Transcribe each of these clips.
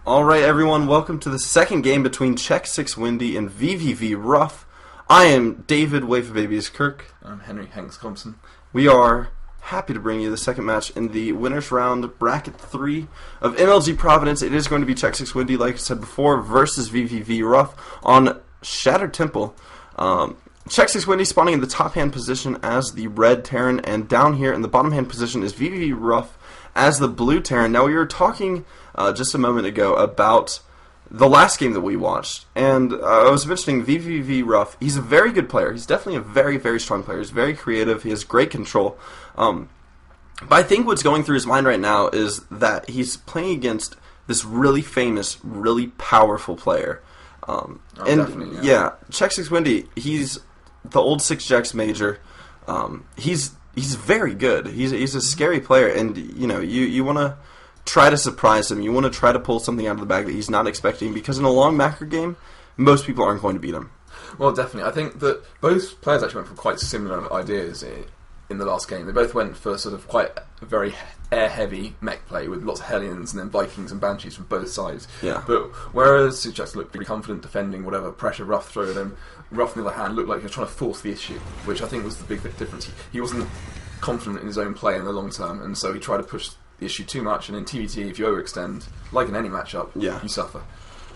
Alright everyone, welcome to the second game between xSixwinDy and vVvRuFF. I am David Waferbabies Kirk. I'm Henry Hanks Thompson. We are happy to bring you the second match in the winners round bracket 3 of MLG Providence. It is going to be xSixwinDy, like I said before, versus vVvRuFF on Shattered Temple. xSixwinDy spawning in the top hand position as the red Terran, and down here in the bottom hand position is vVvRuFF as the blue Terran. Now we were talking just a moment ago about the last game that we watched, and I was mentioning vVvRuFF. He's a very good player. He's definitely a very, very strong player. He's very creative. He has great control. But I think what's going through his mind right now is that he's playing against this really famous, really powerful player. Yeah, xSixwinDy, he's the old 6jax major. He's very good. He's a scary player, and you want to try to surprise him. You want to try to pull something out of the bag that he's not expecting, because in a long macro game, most people aren't going to beat him. Well, definitely. I think that both players actually went for quite similar ideas in the last game. They both went for sort of quite a very air-heavy mech play with lots of Hellions and then Vikings and Banshees from both sides. Yeah. But whereas 6jax looked pretty confident defending whatever pressure Ruff threw at him, Ruff on the other hand looked like he was trying to force the issue, which I think was the big difference. He wasn't confident in his own play in the long term, and so he tried to push the issue too much, and in TVT, if you overextend, like in any matchup, you suffer.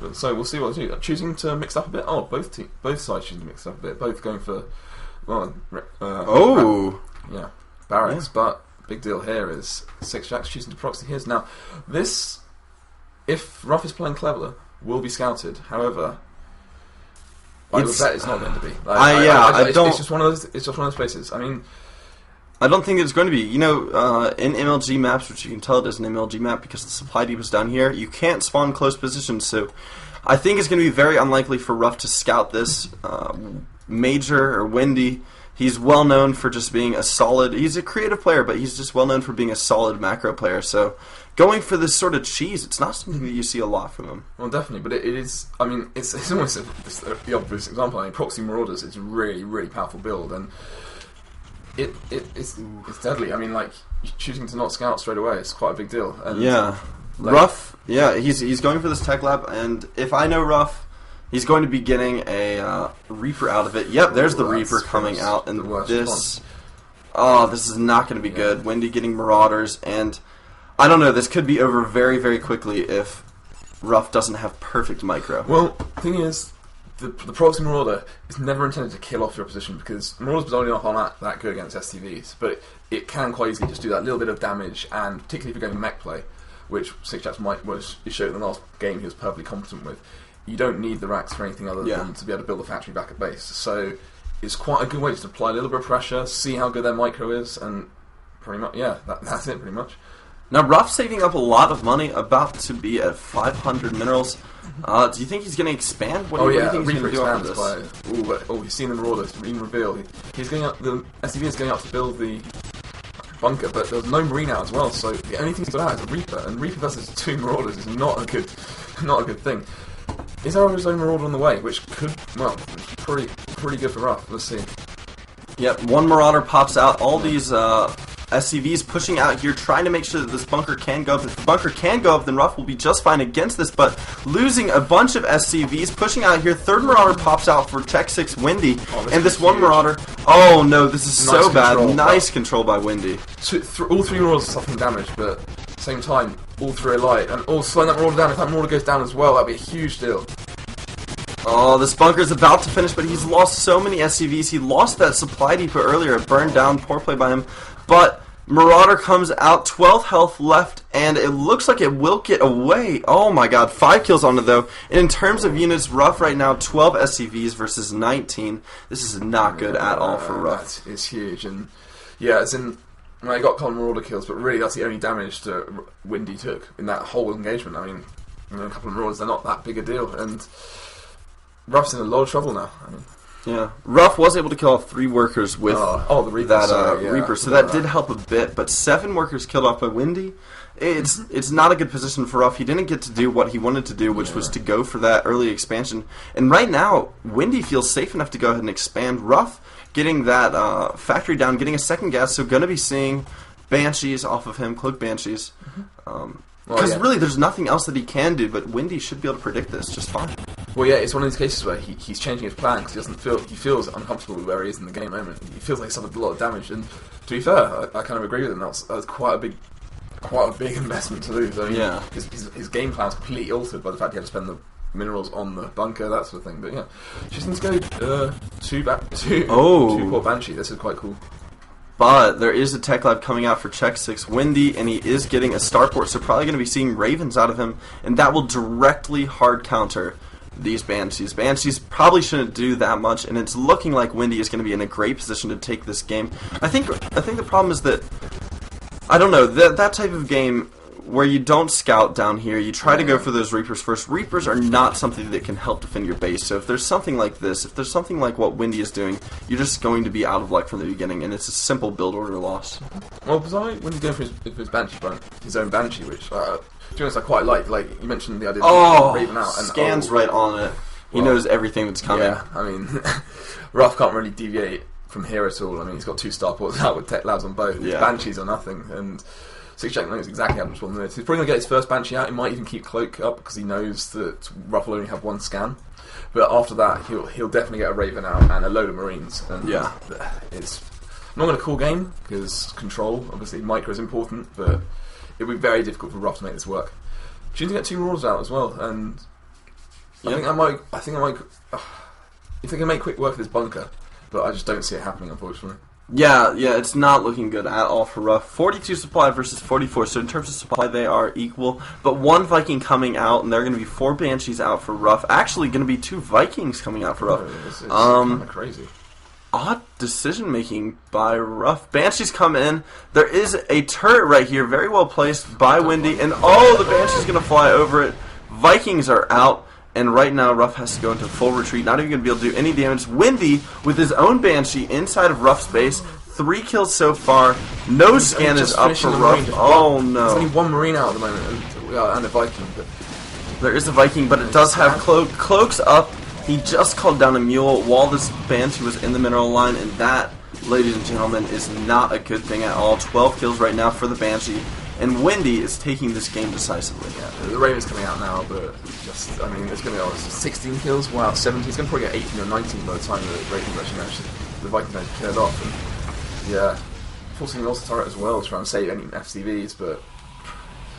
But, so we'll see what they do. Choosing to mix up a bit. Oh, both sides choosing to mix up a bit. Both going for barracks. Yeah. But big deal here is 6jax choosing to proxy his. Now, this, if Ruff is playing clever, will be scouted. However, I would bet it's not going to be. It's just one of those. It's just one of those places. I mean, I don't think it's going to be. In MLG maps, which you can tell it is an MLG map because the supply depot is down here, you can't spawn close positions, so I think it's going to be very unlikely for Ruff to scout this Major or Windy. He's well known for just being a solid, he's a creative player, but he's just well known for being a solid macro player, so going for this sort of cheese, it's not something that you see a lot from him. Well, definitely, but it is, I mean, it's almost the obvious example. I mean, Proxy Marauders is a really, really powerful build, and it's deadly. I mean, like, choosing to not scout straight away is quite a big deal. And yeah. Ruff, he's going for this tech lab, and if I know Ruff, he's going to be getting a Reaper out of it. Yep, there's the Reaper coming out, and this is not going to be good. Windy getting Marauders, and I don't know, this could be over very, very quickly if Ruff doesn't have perfect micro. Well, the thing is, the Proxy Marauder is never intended to kill off your opposition, because Marauders only not on that good against STVs, but it can quite easily just do that little bit of damage, and particularly if you're going mech play, which 6jax showed in the last game he was perfectly competent with, you don't need the racks for anything other than to be able to build a factory back at base. So it's quite a good way to apply a little bit of pressure, see how good their micro is, and pretty much, that's it pretty much. Now, Ruff's saving up a lot of money, about to be at 500 minerals. Do you think he's going to expand? What do you think he's going to do after this? He's seen the Marauders being revealed. He's going up. The SCV is going up to build the bunker, but there's no Marine out as well. So the only thing he's got out is a Reaper, and Reaper versus 2 Marauders is not a good thing. Is there his own Marauder on the way, which could, pretty good for Ruff. Let's see. Yep, one Marauder pops out. All these SCVs pushing out here, trying to make sure that this bunker can go up. If the bunker can go up, then Ruff will be just fine against this, but losing a bunch of SCVs, pushing out here. Third Marauder pops out for xSixwinDy, and this one Marauder, oh no, this is so bad. Nice control by Windy. All 3 Marauders are suffering damage, but at the same time, all 3 are light, and slowing that Marauder down. If that Marauder goes down as well, that'd be a huge deal. Oh, this bunker's about to finish, but he's lost so many SCVs. He lost that supply depot earlier, burned down, poor play by him. But Marauder comes out, 12 health left, and it looks like it will get away. Oh my god, 5 kills on it though. And in terms of units, Ruff right now, 12 SCVs versus 19. This is not good at all for Ruff. It's huge, and yeah, it's in. I got Marauder kills, but really that's the only damage that Windy took in that whole engagement. I mean, a couple of Marauders, they're not that big a deal, and Ruff's in a lot of trouble now. I mean, yeah, Ruff was able to kill off 3 workers with the Reaper, Reaper, so that did help a bit. But 7 workers killed off by Windy. It's not a good position for Ruff. He didn't get to do what he wanted to do, which was to go for that early expansion. And right now, Windy feels safe enough to go ahead and expand. Ruff getting that factory down, getting a second gas, so going to be seeing Banshees off of him, Cloak Banshees. Because really, there's nothing else that he can do, but Windy should be able to predict this just fine. Well, yeah, it's one of these cases where he's changing his plan because he feels uncomfortable with where he is in the game at the moment. He feels like he's suffered a lot of damage, and to be fair, I kind of agree with him. That's quite a big investment to lose. I mean, his game plan's completely altered by the fact he had to spend the minerals on the bunker, that sort of thing. But yeah, just need to go two port Banshee. This is quite cool. But there is a tech lab coming out for xSixwinDy, and he is getting a starport, so probably going to be seeing Ravens out of him, and that will directly hard counter these Banshees. Banshees probably shouldn't do that much, and it's looking like Windy is going to be in a great position to take this game. I think the problem is that, I don't know, that type of game where you don't scout down here, you try to go for those Reapers first. Reapers are not something that can help defend your base, so if there's something like this, if there's something like what Windy is doing, you're just going to be out of luck from the beginning, and it's a simple build order loss. Well, bizarrely, when he's going for his Banshee front, his own Banshee, which, to be honest, I quite like you mentioned the idea of Raven out. And scans right on it. He knows everything that's coming. Yeah, I mean, Ruff can't really deviate from here at all. I mean, he's got 2 starports out with tech labs on both. Yeah. Banshees are nothing, and Sixjack knows exactly how to respond to this. He's probably going to get his first Banshee out. He might even keep Cloak up because he knows that Ruff will only have 1 scan. But after that, he'll definitely get a Raven out and a load of Marines. And it's not going to call game because control, obviously, micro is important, but it'll be very difficult for Ruff to make this work. She needs to get 2 Marauders out as well, and I think I might. You think I make quick work of this bunker, but I just don't see it happening, unfortunately. Yeah, it's not looking good at all for Ruff. 42 supply versus 44, so in terms of supply they are equal. But 1 Viking coming out, and there are going to be 4 Banshees out for Ruff. Actually, going to be 2 Vikings coming out for Ruff. It's kind of crazy. Odd decision making by Ruff. Banshees come in. There is a turret right here, very well placed by Windy, and the Banshee's going to fly over it. Vikings are out. And right now, Ruff has to go into full retreat, not even going to be able to do any damage. Windy, with his own Banshee inside of Ruff's base, 3 kills so far. No scan is up for Ruff. Oh, no. There's only 1 Marine out at the moment, and a Viking. But there is a Viking, but it does have Cloak. Cloak's up. He just called down a Mule while this Banshee was in the mineral line, and that, ladies and gentlemen, is not a good thing at all. 12 kills right now for the Banshee. And Windy is taking this game decisively. Yeah, the Raven's coming out now, but it's going to be 16 kills, wow, 17. He's going to probably get 18 or 19 by the time the Raven's actually managed the Viking managed to kill it off. And yeah, forcing an also turret as well to try and save any FCVs, but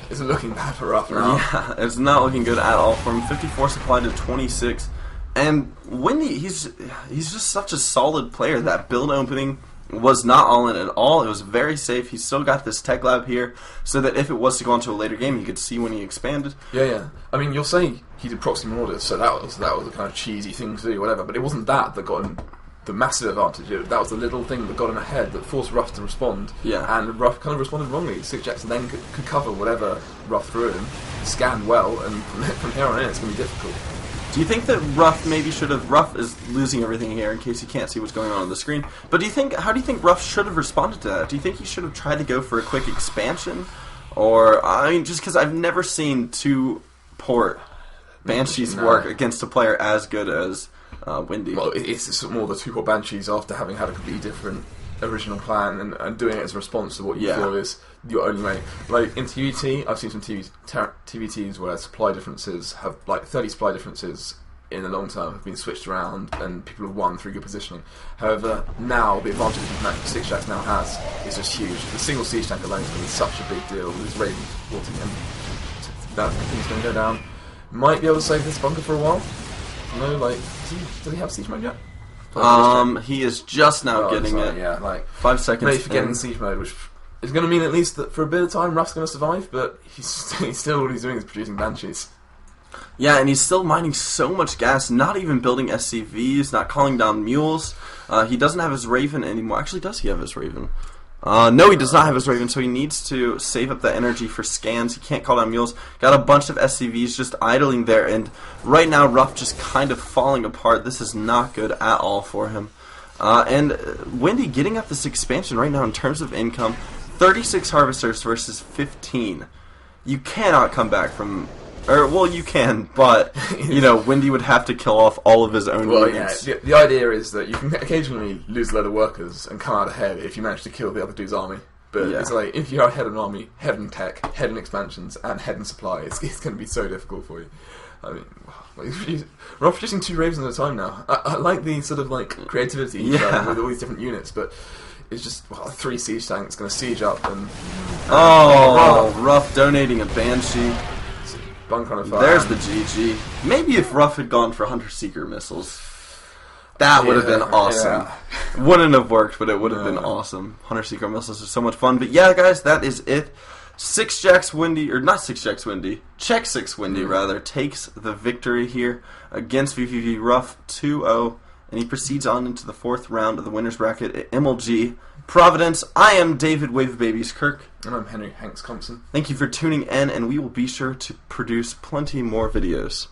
it's looking bad for Ruff now. Yeah, it's not looking good at all for him. 54 supply to 26. And Windy, he's just such a solid player. That build opening was not all in at all. It was very safe. He's still got this tech lab here, so that if it was to go into a later game, he could see when he expanded. Yeah. I mean, you'll say he did proxy marauders, so that was a kind of cheesy thing to do, whatever. But it wasn't that got him the massive advantage. That was the little thing that got him ahead, that forced Ruff to respond. Yeah. And Ruff kind of responded wrongly. Sixjackson then could cover whatever Ruff threw him, scanned well, and from here on in, it's going to be difficult. Do you think that Ruff maybe should have... Ruff is losing everything here in case you can't see what's going on the screen. But how do you think Ruff should have responded to that? Do you think he should have tried to go for a quick expansion? Or, I mean, just because I've never seen 2 port Banshees work against a player as good as Windy. Well, it's more the 2 port Banshees after having had a completely different original plan and doing it as a response to what you feel is your only way. Like in TVT, I've seen some TVTs where supply differences have, like 30 supply differences in the long term have been switched around and people have won through good positioning. However, now the advantage that Sixjack now has is just huge. The single siege tank alone is going to be such a big deal with his Raven supporting him. That thing's going to go down. Might be able to save this bunker for a while. No, like, does he have siege mode yet? He is just now getting it. Yeah, like 5 seconds. Maybe forgetting siege mode, which is going to mean at least that for a bit of time Ruff's going to survive, but he's still all he's doing is producing Banshees. Yeah, and he's still mining so much gas, not even building SCVs, not calling down mules. He doesn't have his Raven anymore. Actually, does he have his Raven? No, he does not have his Raven, so he needs to save up that energy for scans. He can't call down mules. Got a bunch of SCVs just idling there, and right now Ruff just kind of falling apart. This is not good at all for him. And Windy getting up this expansion right now in terms of income. 36 Harvesters versus 15. You cannot come back from... well, you can, but, Windy would have to kill off all of his own units. Yeah, the idea is that you can occasionally lose a load of workers and come out ahead if you manage to kill the other dude's army. But Yeah. it's like, if you're head in army, head in tech, head in expansions, and head in supply, it's going to be so difficult for you. I mean, we're off producing 2 Ravens at a time now. I like the sort of like creativity with all these different units, but it's just 3 siege tanks going to siege up and Ruff donating a Banshee. bunker on a fire. There's the GG. Maybe if Ruff had gone for Hunter Seeker missiles, that would have been awesome. Yeah. Wouldn't have worked, but it would have been awesome. Hunter Seeker missiles are so much fun. But yeah, guys, that is it. xSixwinDy rather takes the victory here against vVvRuFF 2-0, and he proceeds on into the 4th round of the winners bracket at MLG Providence. I am David Wave Babies Kirk. And I'm Henry Hanks Compson. Thank you for tuning in, and we will be sure to produce plenty more videos.